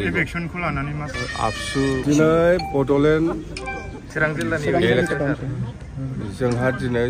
इलेक्शनखौ लानानै मा आबसु दिनै बड'लेण्ड चिरां जिल्लानि जोंहा दिनै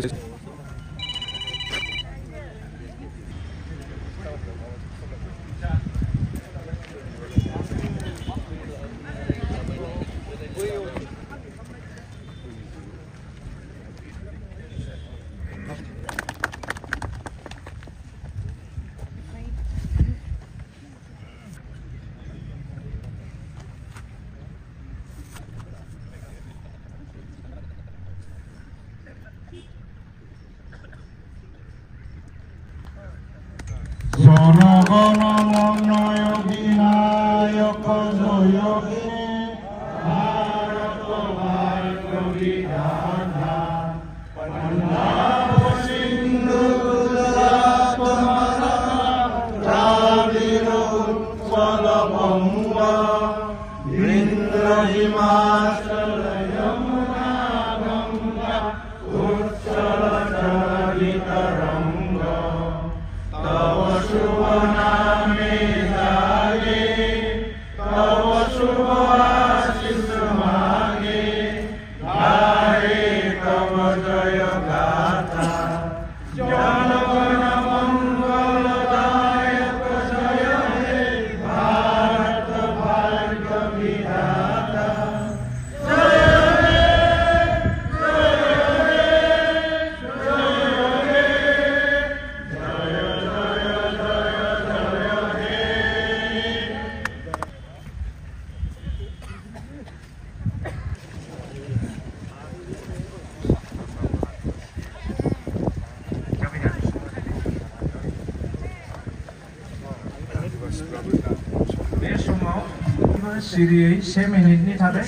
सिरियै 1 मिनिटनि थाखाय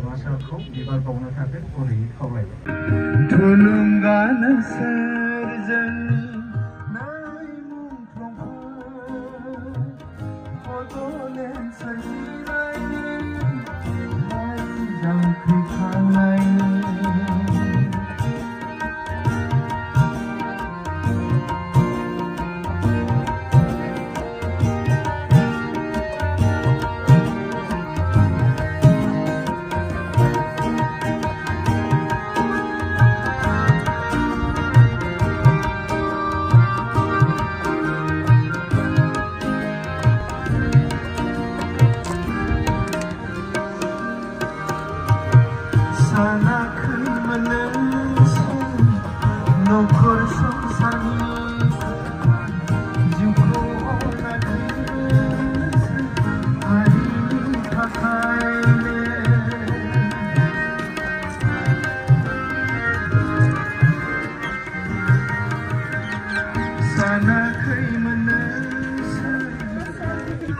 भाषाखौ बिबार बावनो थाखाय गुरैयै खावलायबाय थुलुंगानो सोरजोंनि नाय मुंख्लंखौ बड'लेण्ड सोरजिनायनि जांख्रिखांनायनि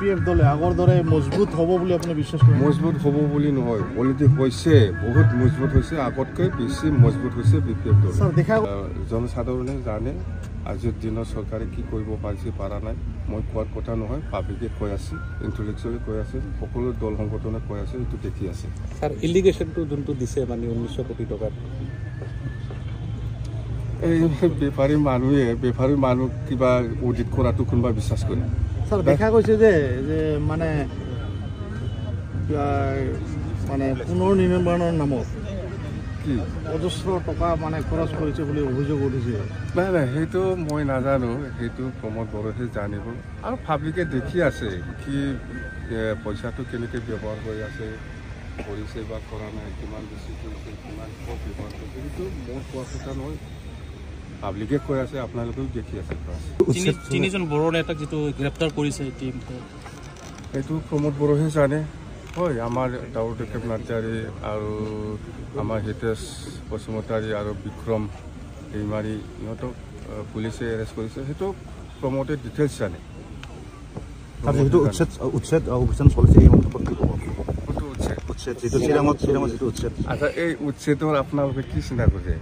PF দলে আগৰ দৰে মজবুত হ'ব বুলি আপুনি বিশ্বাস কৰে? মজবুত হ'ব বুলি নহয়, অলৰেডি হৈছে, বহুত মজবুত হৈছে, আগতকৈ বেছি মজবুত হৈছে BPF দল। জনসাধাৰণে জানে আজিৰ দিনত চৰকাৰে কি কৰিব পাৰিছে পাৰা নাই, মই কোৱাৰ কথা নহয়, পাব্লিকে কৈ আছে, ইণ্টেলেকচুৱেলি কৈ আছে, সকলো দল সংগঠনে কৈ আছে, এইটো দেখি আছে। স্যাৰ ইলিগেশ্যনটো যোনটো দিছে মানে 1900 কোটি টকাৰ এই বেপাৰী মানুহ কিবা অডিট কৰাটো কোনোবা বিশ্বাস কৰে? স্যাৰ দেখা গৈছে যে মানে পুনৰ নিৰ্মাণৰ নামত কি অজস্ৰ টকা মানে খৰচ কৰিছে বুলি অভিযোগ উঠিছে। নাই সেইটো মই নাজানো, সেইটো প্ৰমোদ বড়োহে জানিব আৰু পাব্লিকে দেখি আছে কি পইচাটো কেনেকৈ ব্যৱহাৰ হৈ আছে, কৰিছে বা কৰা নাই, কিমান বেছি কৰিছে, কিমান ব্যৱহাৰ কৰিছে, সেইটো মোৰ কোৱা কথা নহয়, পাব্লিকে কৈ আছে, আপোনালোকেও দেখি আছে। তিনিজন বড়ো নেতাক যিটো গ্ৰেপ্তাৰ কৰিছে এইটো প্ৰমোদ বড়োহে জানে। হয়, আমাৰ দাউদেৱ নাৰ্জাৰী আৰু আমাৰ হিতেশ বসুমতাৰী আৰু বিক্ৰম এইমাৰী ইহঁতক পুলিচে এৰেষ্ট কৰিছে, সেইটো প্ৰমোদে ডিটেইলছ জানে। যিটো উচ্ছেদ অভিযান চলিছে এই মন্তব্য কি ক'ব? আচ্ছা, এই উচ্ছেদৰ আপোনালোকে কি চিন্তা কৰিছে?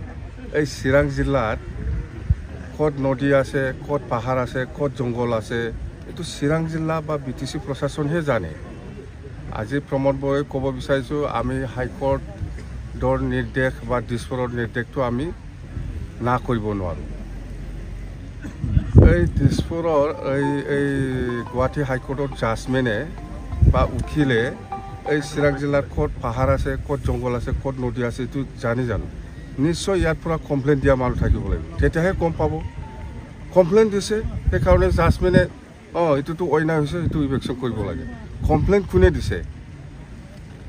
এই চিৰাং জিলাত ক'ত নদী আছে, ক'ত পাহাৰ আছে, ক'ত জংঘল আছে, এইটো চিৰাং জিলা বা BTC প্ৰশাসনহে জানে। আজি প্ৰমোদ বড়োৱে ক'ব বিচাৰিছোঁ, আমি হাইকোৰ্টৰ নিৰ্দেশ বা দিছপুৰৰ নিৰ্দেশটো আমি না কৰিব নোৱাৰোঁ। এই দিছপুৰৰ এই গুৱাহাটী হাইকোৰ্টৰ জাজমেনে বা উকিলে এই চিৰাং জিলাৰ ক'ত পাহাৰ আছে, ক'ত জংঘল আছে, ক'ত নদী আছে এইটো জানি জানো নিশ্চয় ইয়াৰ পৰা কমপ্লেইন দিয়া মানুহ থাকিব লাগিব, তেতিয়াহে গম পাব। কমপ্লেইন দিছে সেইকাৰণে জাজমেনে এইটোতো অন্যায় হৈছে, এইটো ইভেকশ্যন কৰিব লাগে। কমপ্লেইন কোনে দিছে?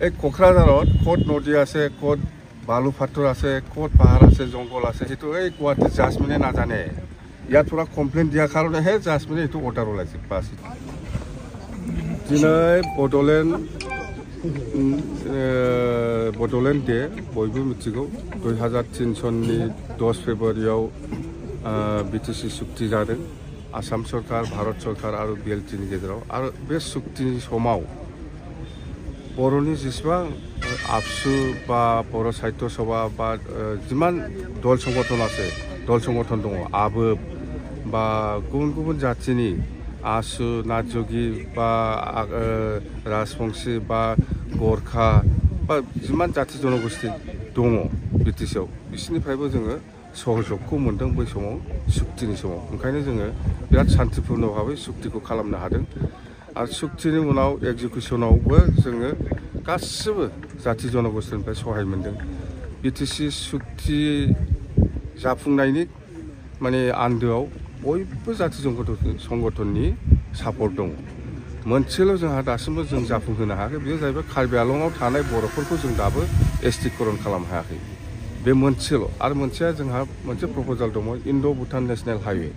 এই কোকৰাঝাৰত ক'ত নদী আছে, ক'ত বালু ফাটৰ আছে, ক'ত পাহাৰ আছে, জংঘল আছে, সেইটো এই গুৱাহাটী জাজমেনে নাজানে। ইয়াৰ পৰা কমপ্লেইন দিয়াৰ কাৰণেহে জাজমেনে এইটো অৰ্ডাৰ ওলাইছে। বাছ দিनै বড'লেণ্ড ডে বयबो मिथिगौ 2003 सननि 10 फेब्रुवारियाव BTC चुक्ति जादों आसाम सरकार, भारत सरकार आरो BLTनि गेजेराव। आरो बे चुक्तिनि समाव बर'नि जेसेबां आबसु बा बर' साहित्य सभा बा जिमान दल संगठन আছে, दल संगठन दङ, आबोब बा गुबुन गुबुन जातिनि आसु, नाथजोगि बा राजबंशी बा गरखा बा जिमान जाति जनगोष्ठी दङ BTCआव, बिसोरनिफ्रायबो जोङो सहजखौ मोन्दों बै समाव चुक्तिनि समाव। ओंखायनो जोङो बिराद शान्तिपूर्ण भाबै चुक्तिखौ खालामनो हादों। आरो चुक्तिनि उनाव एक्जिकिउसनावबो जोङो गासिबो जाति जनगोष्ठीनिफ्राय सहाय मोन्दों। BTC चुक्ति जाफुंनायनि माने आन्दोआव बयबो जाति संगठननि सापर्ट दङ। मोनसेल' जोंहा दासिमबो जों जाफुंहोनो हायाखै, बेयो जाहैबाय कार्बि आंलंआव थानाय बर'फोरखौ जों दाबो एसटिकरण खालामनो हायाखै, बे मोनसेल'। आरो मोनसेया जोंहा मोनसे प्रप'जाल दङ इन्ड' भुटान नेशनेल हाइवे,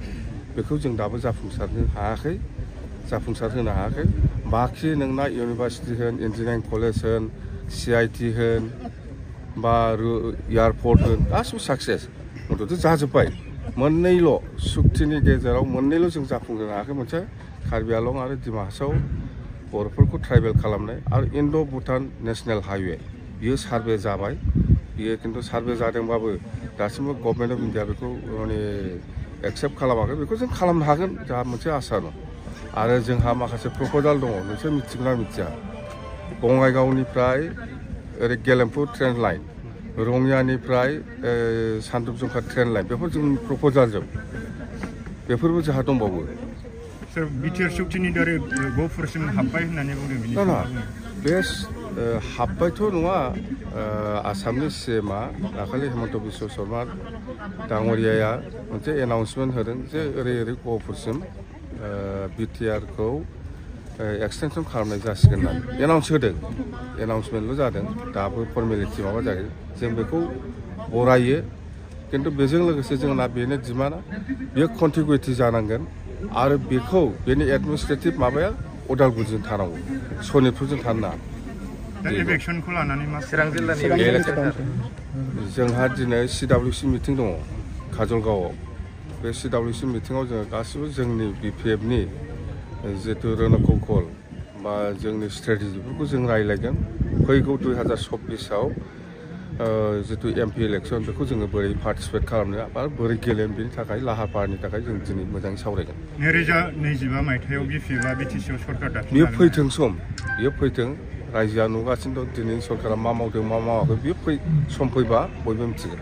बेखौ जों दाबो जाफुंसार होनो हायाखै। बाखि नोंना इउनिभार्सिटि होन, इन्जिनियारिं कलेज होन, CIT होन बा एयारपर्ट होन, गासिबो साक्सेस मथ'थ' जाजोब्बाय। मोननैल' चुक्तिनि गेजेराव मोननैल' जों जाफुंहोनो हायाखै, मोनसे कार्बि आंलं आरो डिमा हासाव बर'फोरखौ ट्राइबेल खालामनाय, आरो इन्ड' भुटान नेशनेल हाइवे बियो सार्भे जाबाय। बियो खिन्थु सार्भे जादोंबाबो दासिमबो गभर्नमेन्ट अफ इन्डिया बेखौ माने एक्सेप्ट खालामाखै। बेखौ जों खालामनो हागोन, जोंहा मोनसे आसा दं। आरो जोंहा माखासे प्रप'जाल दङ, नोंसोर मिथिगौना मिथिया? बङाइगावनिफ्राय ओरै गेलेमफु ट्रेन लाइन, रङियानिफ्राय सानदुब जंखा ट्रेन लाइन, बेफोर जोंनि प्रप'जालजों बेफोरबो जोंहा दंबावो। बिटिआर चुक्तिनि दारै गहपुरसिम हाबबाय होननानै बुंदों। नङा, बे हाबबायथ' नङा। आसामनि CMआ दाखालि हेमन्त बिश्व शर्मा डाङरियाया मोनसे एनाउन्समेन्ट होदों जे ओरै गहपुरसिम बिटिआरखौ एक्सटेनसन खालामनाय जासिगोन होननानै एनाउन्स होदों। एनाउन्समेन्टल' जादों, दाबो फर्मेलिटि माबा जायाखै। जों बेखौ बरायो, खिन्थु बेजों लोगोसे जोंना बेनो डिमान्डआ बेयो कन्टिगुइटि जानांगोन। आरो बेखौ बेनि एडमिनिस्ट्रेटिभ माबाया उदालगुरिजों थानांगौ, सनितपुरजों थानो नाङा। इभेक्सनखौ लानानै मा चिरां जिल्लानि जोंहा दिनै CWC मिटिं दङ काजलगावआव। बे CWC मिटिङाव जोङो गासिबो जोंनि BPFनि जितु रणकौशल बा जोंनि स्ट्रेटेजिफोरखौ जों रायज्लायगोन। फैगौ 2024आव जितु MP इलेक्सन बेखौ जोङो बोरै पार्टिसिपेट खालामनो आरो बोरै गेलेनो बेनि थाखाय लाहार फाहारनि थाखाय जों दिनै मोजाङै सावरायगोन। 2025 मायथाइयाव BPFआ BTCआव सरकार दाफिनगोन। बियो फैथों सम, बियो फैथों। रायजोआ नुगासिनो दं दिनैनि सरकारा मा मावदों मा मावाखै, बियो सम फैबा बयबो मिथिगोन।